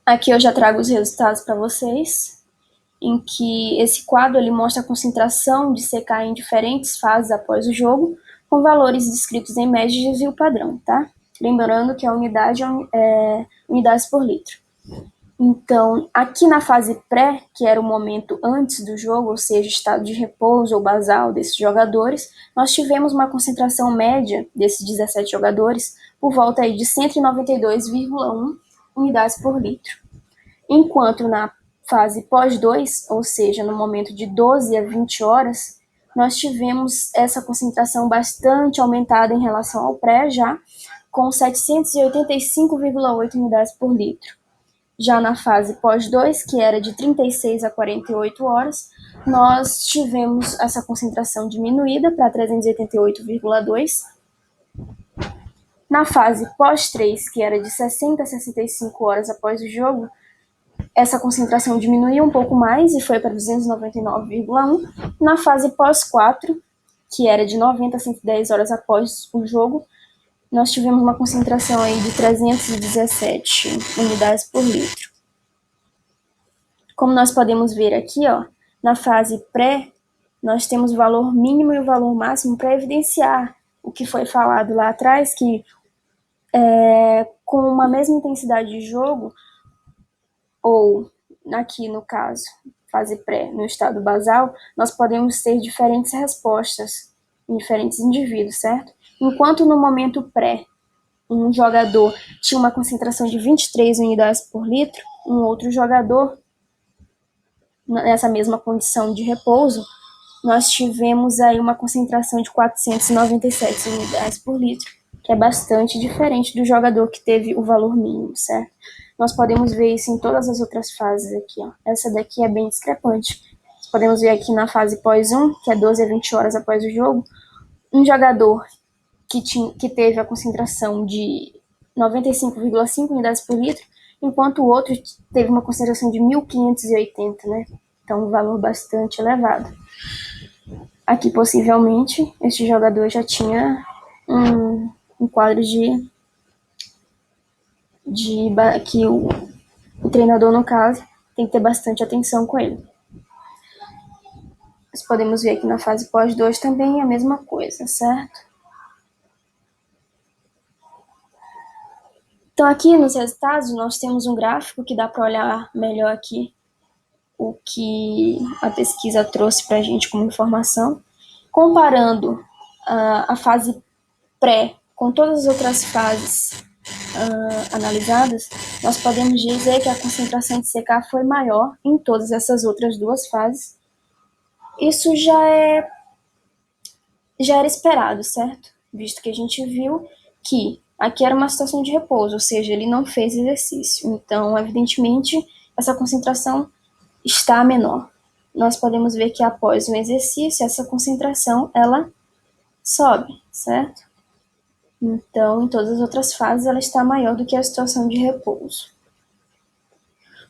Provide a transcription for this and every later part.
Aqui eu já trago os resultados para vocês, em que esse quadro ele mostra a concentração de CK em diferentes fases após o jogo, com valores descritos em média e desvio padrão, tá? Lembrando que a unidade é unidades por litro. Então, aqui na fase pré, que era o momento antes do jogo, ou seja, estado de repouso ou basal desses jogadores, nós tivemos uma concentração média desses 17 jogadores por volta aí de 192,1 unidades por litro. Enquanto na fase pós-2, ou seja, no momento de 12 a 20 horas, nós tivemos essa concentração bastante aumentada em relação ao pré já, com 785,8 unidades por litro. Já na fase pós-2, que era de 36 a 48 horas, nós tivemos essa concentração diminuída para 388,2. Na fase pós-3, que era de 60 a 65 horas após o jogo, essa concentração diminuiu um pouco mais e foi para 299,1. Na fase pós-4, que era de 90 a 110 horas após o jogo, nós tivemos uma concentração aí de 317 unidades por litro. Como nós podemos ver aqui, ó, na fase pré, nós temos o valor mínimo e o valor máximo para evidenciar o que foi falado lá atrás, que com uma mesma intensidade de jogo, ou aqui no caso, fase pré, no estado basal, nós podemos ter diferentes respostas em diferentes indivíduos, certo? Enquanto no momento pré, um jogador tinha uma concentração de 23 unidades por litro, um outro jogador, nessa mesma condição de repouso, nós tivemos aí uma concentração de 497 unidades por litro, que é bastante diferente do jogador que teve o valor mínimo, certo? Nós podemos ver isso em todas as outras fases aqui, ó. Essa daqui é bem discrepante. Nós podemos ver aqui na fase pós-1, que é 12 a 20 horas após o jogo, um jogador que teve a concentração de 95,5 unidades por litro, enquanto o outro teve uma concentração de 1.580, né? Então, um valor bastante elevado. Aqui, possivelmente, este jogador já tinha um quadro que o treinador, no caso, tem que ter bastante atenção com ele. Nós podemos ver aqui na fase pós-2 também a mesma coisa, certo? Então, aqui nos resultados, nós temos um gráfico que dá para olhar melhor aqui o que a pesquisa trouxe para a gente como informação. Comparando a fase pré com todas as outras fases analisadas, nós podemos dizer que a concentração de CK foi maior em todas essas outras duas fases. Isso já era esperado, certo? Visto que a gente viu que aqui era uma situação de repouso, ou seja, ele não fez exercício. Então, evidentemente, essa concentração está menor. Nós podemos ver que após um exercício, essa concentração, ela sobe, certo? Então, em todas as outras fases, ela está maior do que a situação de repouso.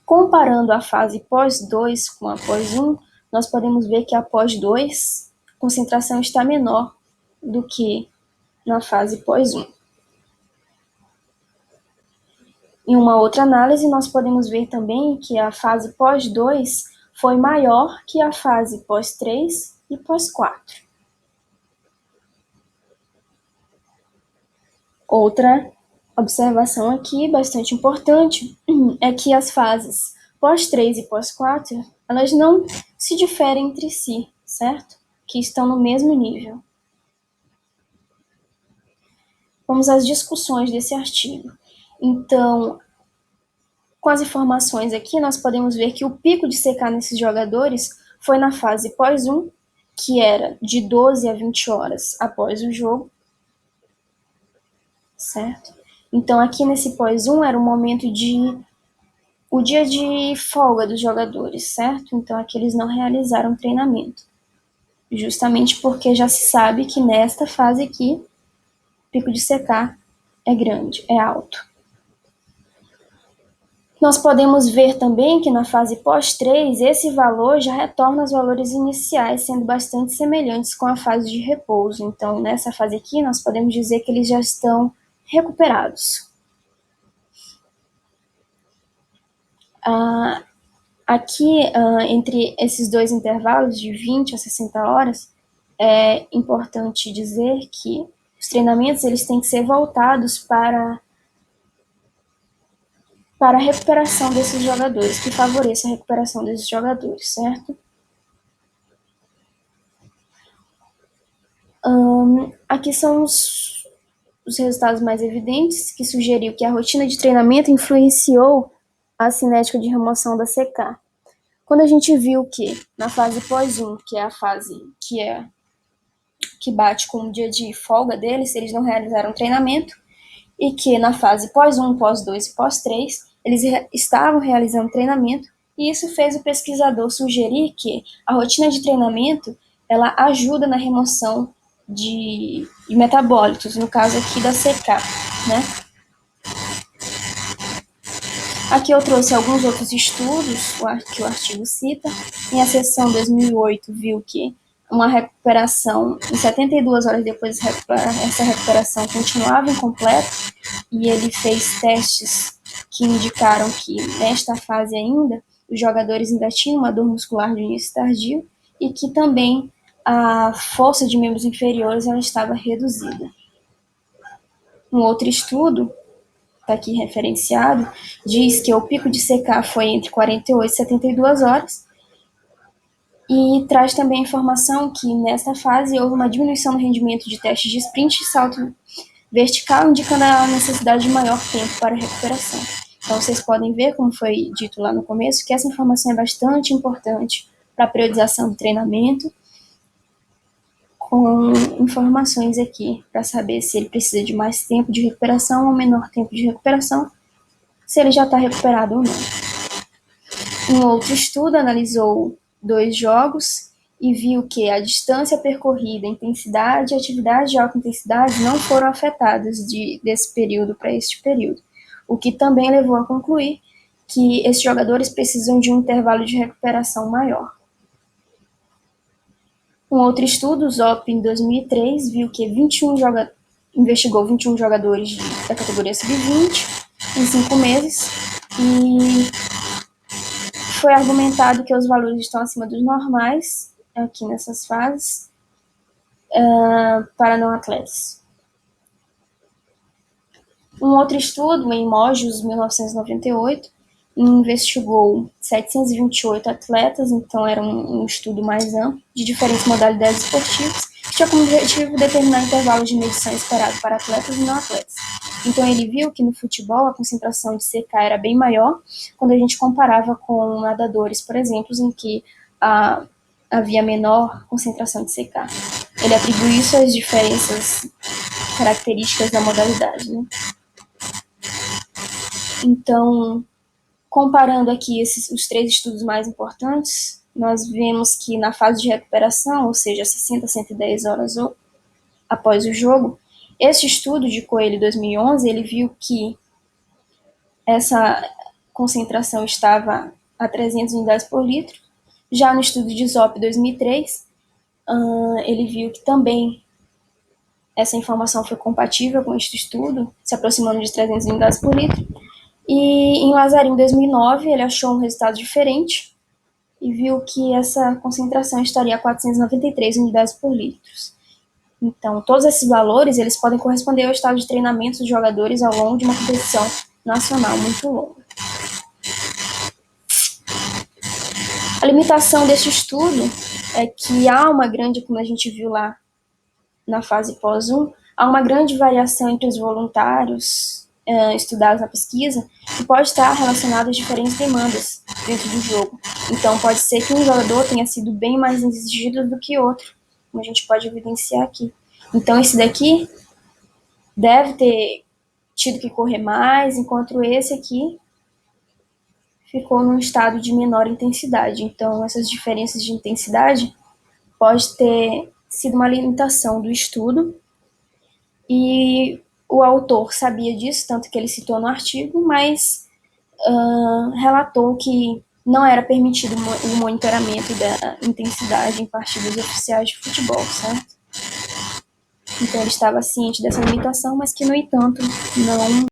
Comparando a fase pós-2 com a pós-1, nós podemos ver que a pós-2, a concentração está menor do que na fase pós-1. Em uma outra análise, nós podemos ver também que a fase pós-2 foi maior que a fase pós-3 e pós-4. Outra observação aqui, bastante importante, é que as fases pós-3 e pós-4, elas não se diferem entre si, certo? Que estão no mesmo nível. Vamos às discussões desse artigo. Então, com as informações aqui, nós podemos ver que o pico de CK nesses jogadores foi na fase pós-1, que era de 12 a 20 horas após o jogo, certo? Então, aqui nesse pós-1 era o momento o dia de folga dos jogadores, certo? Então, aqui eles não realizaram treinamento, justamente porque já se sabe que nesta fase aqui, o pico de CK é grande, é alto. Nós podemos ver também que na fase pós-3, esse valor já retorna aos valores iniciais, sendo bastante semelhantes com a fase de repouso. Então, nessa fase aqui, nós podemos dizer que eles já estão recuperados. Aqui, entre esses dois intervalos de 20 a 60 horas, é importante dizer que os treinamentos eles têm que ser voltados para a recuperação desses jogadores, que favoreça a recuperação desses jogadores, certo? Aqui são os resultados mais evidentes, que sugeriu que a rotina de treinamento influenciou a cinética de remoção da CK. Quando a gente viu que na fase pós-1, que é a fase que bate com o dia de folga deles, eles não realizaram treinamento, e que na fase pós-1, pós-2 e pós-3, eles estavam realizando treinamento, e isso fez o pesquisador sugerir que a rotina de treinamento ela ajuda na remoção de metabólitos, no caso aqui da CK, né? Aqui eu trouxe alguns outros estudos que o artigo cita. Em a seção 2008 viu que uma recuperação, em 72 horas depois essa recuperação continuava incompleta, e ele fez testes que indicaram que nesta fase ainda os jogadores ainda tinham uma dor muscular de início tardio e que também a força de membros inferiores ela estava reduzida. Um outro estudo, está aqui referenciado, diz que o pico de CK foi entre 48 e 72 horas, e traz também a informação que nessa fase houve uma diminuição no rendimento de testes de sprint e salto vertical, indicando a necessidade de maior tempo para a recuperação. Então vocês podem ver, como foi dito lá no começo, que essa informação é bastante importante para a periodização do treinamento, com informações aqui para saber se ele precisa de mais tempo de recuperação ou menor tempo de recuperação, se ele já está recuperado ou não. Um outro estudo analisou 2 jogos e viu que a distância percorrida, intensidade e atividade de alta intensidade não foram afetadas desse período para este período, o que também levou a concluir que esses jogadores precisam de um intervalo de recuperação maior. Um outro estudo, o ZOP, em 2003, viu que investigou 21 jogadores da categoria sub-20 em 5 meses e foi argumentado que os valores estão acima dos normais aqui nessas fases para não atletas. Um outro estudo, em Mojos, 1998, investigou 728 atletas, então era um estudo mais amplo, de diferentes modalidades esportivas, que tinha como objetivo determinar intervalos de medição esperado para atletas e não atletas. Então ele viu que no futebol a concentração de CK era bem maior quando a gente comparava com nadadores, por exemplo, em que havia menor concentração de CK. Ele atribui isso às diferenças características da modalidade, né? Então, comparando aqui os 3 estudos mais importantes, nós vemos que na fase de recuperação, ou seja, 60 a 110 horas após o jogo, esse estudo de Coelho 2011, ele viu que essa concentração estava a 300 unidades por litro. Já no estudo de ZOP 2003, ele viu que também essa informação foi compatível com este estudo, se aproximando de 300 unidades por litro. E em Lazarim 2009, ele achou um resultado diferente e viu que essa concentração estaria a 493 unidades por litro. Então, todos esses valores eles podem corresponder ao estado de treinamento dos jogadores ao longo de uma competição nacional muito longa. A limitação desse estudo é que há uma grande, como a gente viu lá na fase pós-1, há uma grande variação entre os voluntários estudados na pesquisa, que pode estar relacionado às diferentes demandas dentro do jogo. Então, pode ser que um jogador tenha sido bem mais exigido do que outro, como a gente pode evidenciar aqui. Então, esse daqui deve ter tido que correr mais, enquanto esse aqui ficou num estado de menor intensidade. Então, essas diferenças de intensidade pode ter sido uma limitação do estudo, e o autor sabia disso, tanto que ele citou no artigo, mas relatou que não era permitido o monitoramento da intensidade em partidas oficiais de futebol, certo? Então ele estava ciente dessa limitação, mas que, no entanto, não